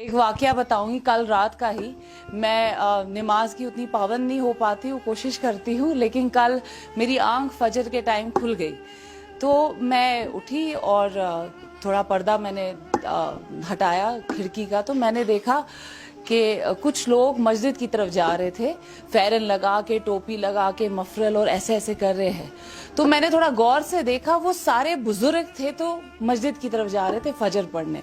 एक वाकया बताऊंगी कल रात का ही। मैं नमाज की उतनी पाबंद नहीं हो पाती हूँ, कोशिश करती हूँ, लेकिन कल मेरी आंख फजर के टाइम खुल गई। तो मैं उठी और थोड़ा पर्दा मैंने हटाया खिड़की का, तो मैंने देखा कि कुछ लोग मस्जिद की तरफ जा रहे थे, फैरन लगा के, टोपी लगा के, मफरल और ऐसे ऐसे कर रहे हैं। तो मैंने थोड़ा गौर से देखा, वो सारे बुजुर्ग थे तो मस्जिद की तरफ जा रहे थे फजर पढ़ने।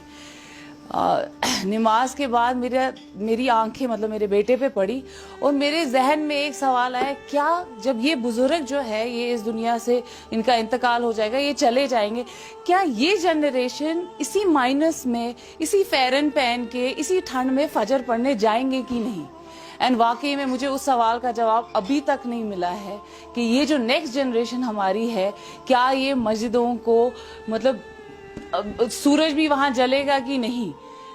नमाज के बाद मेरी आंखें मतलब मेरे बेटे पे पड़ी और मेरे जहन में एक सवाल आया, क्या जब ये बुजुर्ग जो है ये इस दुनिया से इनका इंतकाल हो जाएगा, ये चले जाएंगे, क्या ये जनरेशन इसी माइनस में, इसी फैरन पहन के, इसी ठंड में फजर पढ़ने जाएंगे कि नहीं? एंड वाकई में मुझे उस सवाल का जवाब अभी तक नहीं मिला है कि ये जो नेक्स्ट जनरेशन हमारी है, क्या ये मस्जिदों को मतलब सूरज भी वहां जलेगा कि नहीं,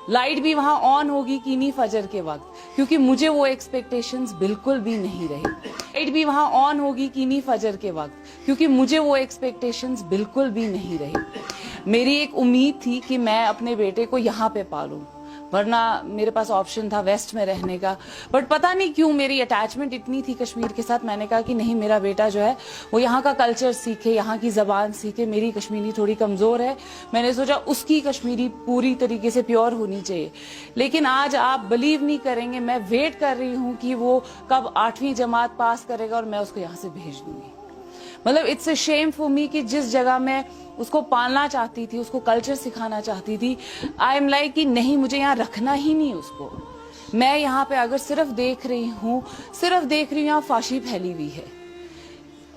लाइट भी वहां ऑन होगी कि नहीं फजर के वक्त, क्योंकि मुझे वो एक्सपेक्टेशंस बिल्कुल भी नहीं रही। लाइट भी वहां ऑन होगी कि नहीं फजर के वक्त, क्योंकि मुझे वो एक्सपेक्टेशंस बिल्कुल भी नहीं रही। मेरी एक उम्मीद थी कि मैं अपने बेटे को यहाँ पे पालूं, वरना मेरे पास ऑप्शन था वेस्ट में रहने का। बट पता नहीं क्यों मेरी अटैचमेंट इतनी थी कश्मीर के साथ, मैंने कहा कि नहीं, मेरा बेटा जो है वो यहाँ का कल्चर सीखे, यहाँ की जबान सीखे। मेरी कश्मीरी थोड़ी कमजोर है, मैंने सोचा उसकी कश्मीरी पूरी तरीके से प्योर होनी चाहिए। लेकिन आज आप बिलीव नहीं करेंगे, मैं वेट कर रही हूँ कि वो कब 8वीं जमात पास करेगा और मैं उसको यहाँ से भेज दूंगी। मतलब it's a shame for me कि जिस जगह मैं उसको पालना चाहती थी, उसको कल्चर सिखाना चाहती थी, आई एम लाइक कि नहीं, मुझे यहाँ रखना ही नहीं उसको। मैं यहाँ पे अगर सिर्फ देख रही हूँ यहाँ फाशी फैली हुई है।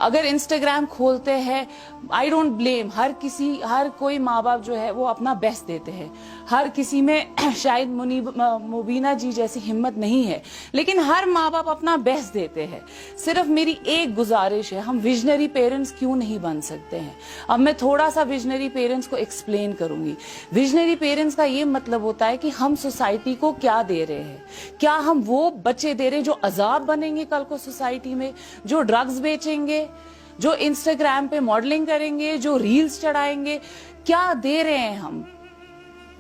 अगर इंस्टाग्राम खोलते हैं, आई डोंट ब्लेम, हर कोई माँ बाप जो है वो अपना बेस्ट देते हैं, हर किसी में शायद मुबीना जी जैसी हिम्मत नहीं है, लेकिन हर माँ बाप अपना बेस्ट देते हैं। सिर्फ मेरी एक गुजारिश है, हम विजनरी पेरेंट्स क्यों नहीं बन सकते हैं? अब मैं थोड़ा सा विजनरी पेरेंट्स को एक्सप्लेन करूंगी। विजनरी पेरेंट्स का ये मतलब होता है कि हम सोसाइटी को क्या दे रहे हैं। क्या हम वो बच्चे दे रहे हैं जो अजाब बनेंगे कल को सोसाइटी में, जो ड्रग्स बेचेंगे, जो इंस्टाग्राम पे मॉडलिंग करेंगे, जो रील्स चढ़ाएंगे? क्या दे रहे हैं हम?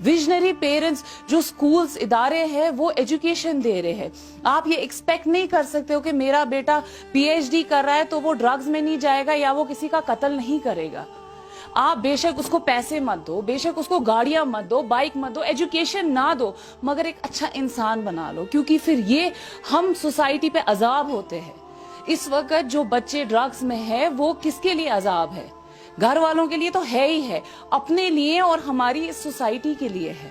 विजनरी पेरेंट्स जो स्कूल्स इदारे हैं वो एजुकेशन दे रहे हैं। आप ये एक्सपेक्ट नहीं कर सकते हो कि मेरा बेटा पीएचडी कर रहा है तो वो ड्रग्स में नहीं जाएगा या वो किसी का कत्ल नहीं करेगा। आप बेशक उसको पैसे मत दो, बेशक उसको गाड़ियां मत दो, बाइक मत दो, एजुकेशन ना दो, मगर एक अच्छा इंसान बना लो, क्योंकि फिर ये हम सोसाइटी पे अजाब होते हैं। इस वक्त जो बच्चे ड्रग्स में है वो किसके लिए अजाब है? घर वालों के लिए तो है ही है, अपने लिए और हमारी इस सोसाइटी के लिए है।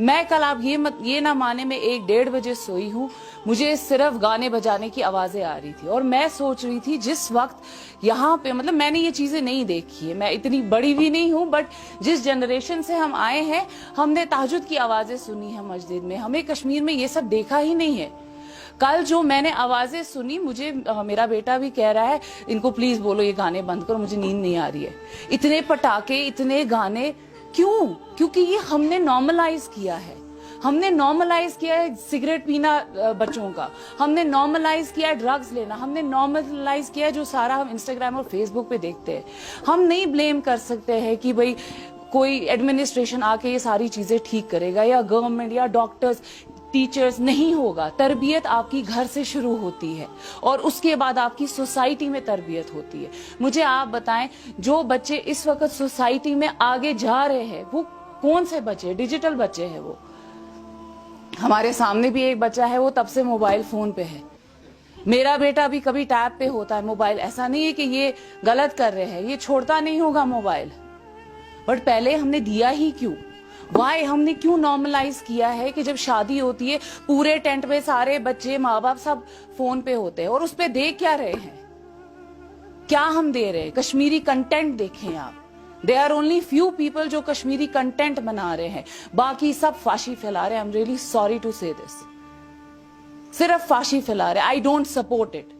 मैं कल, आप ये ना माने, मैं 1-1:30 बजे सोई हूँ, मुझे सिर्फ गाने बजाने की आवाजें आ रही थी और मैं सोच रही थी जिस वक्त यहाँ पे, मतलब मैंने ये चीजें नहीं देखी है, मैं इतनी बड़ी भी नहीं हूँ, बट जिस जनरेशन से हम आए हैं, हमने तहज्जुद की आवाजें सुनी है मस्जिद में, हमें कश्मीर में ये सब देखा ही नहीं है। कल जो मैंने आवाजें सुनी, मुझे मेरा बेटा भी कह रहा है इनको प्लीज बोलो ये गाने बंद करो, मुझे नींद नहीं आ रही है। इतने पटाखे, इतने गाने क्यों? क्योंकि ये हमने नॉर्मलाइज किया है। हमने नॉर्मलाइज किया है सिगरेट पीना बच्चों का, हमने नॉर्मलाइज किया है ड्रग्स लेना, हमने नॉर्मलाइज किया है जो सारा हम इंस्टाग्राम और फेसबुक पे देखते हैं। हम नहीं ब्लेम कर सकते हैं कि भाई कोई एडमिनिस्ट्रेशन आके ये सारी चीजें ठीक करेगा या गवर्नमेंट या डॉक्टर्स, टीचर्स। नहीं होगा। तरबियत आपकी घर से शुरू होती है और उसके बाद आपकी सोसाइटी में तरबियत होती है। मुझे आप बताएं, जो बच्चे इस वक्त सोसाइटी में आगे जा रहे हैं वो कौन से बच्चे? डिजिटल बच्चे हैं वो। हमारे सामने भी एक बच्चा है, वो तब से मोबाइल फोन पे है। मेरा बेटा भी कभी टैब पे होता है मोबाइल। ऐसा नहीं है कि ये गलत कर रहे हैं, ये छोड़ता नहीं होगा मोबाइल, बट पहले हमने दिया ही क्यों? वाई हमने क्यों नॉर्मलाइज किया है कि जब शादी होती है पूरे टेंट में सारे बच्चे, माँ बाप सब फोन पे होते हैं और उस पे देख क्या रहे हैं? क्या हम दे रहे हैं? कश्मीरी कंटेंट देखें आप। They are only few people जो कश्मीरी कंटेंट बना रहे हैं, बाकी सब फाशी फैला रहे हैं। I am really sorry to say this, सिर्फ फाशी फैला रहे हैं। I don't support it.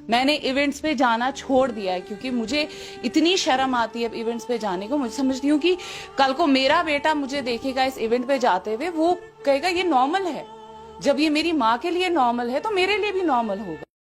मैंने इवेंट्स पे जाना छोड़ दिया है क्योंकि मुझे इतनी शर्म आती है इवेंट्स पे जाने को। मुझे समझती हूँ कि कल को मेरा बेटा मुझे देखेगा इस इवेंट पे जाते हुए, वो कहेगा ये नॉर्मल है। जब ये मेरी माँ के लिए नॉर्मल है तो मेरे लिए भी नॉर्मल होगा।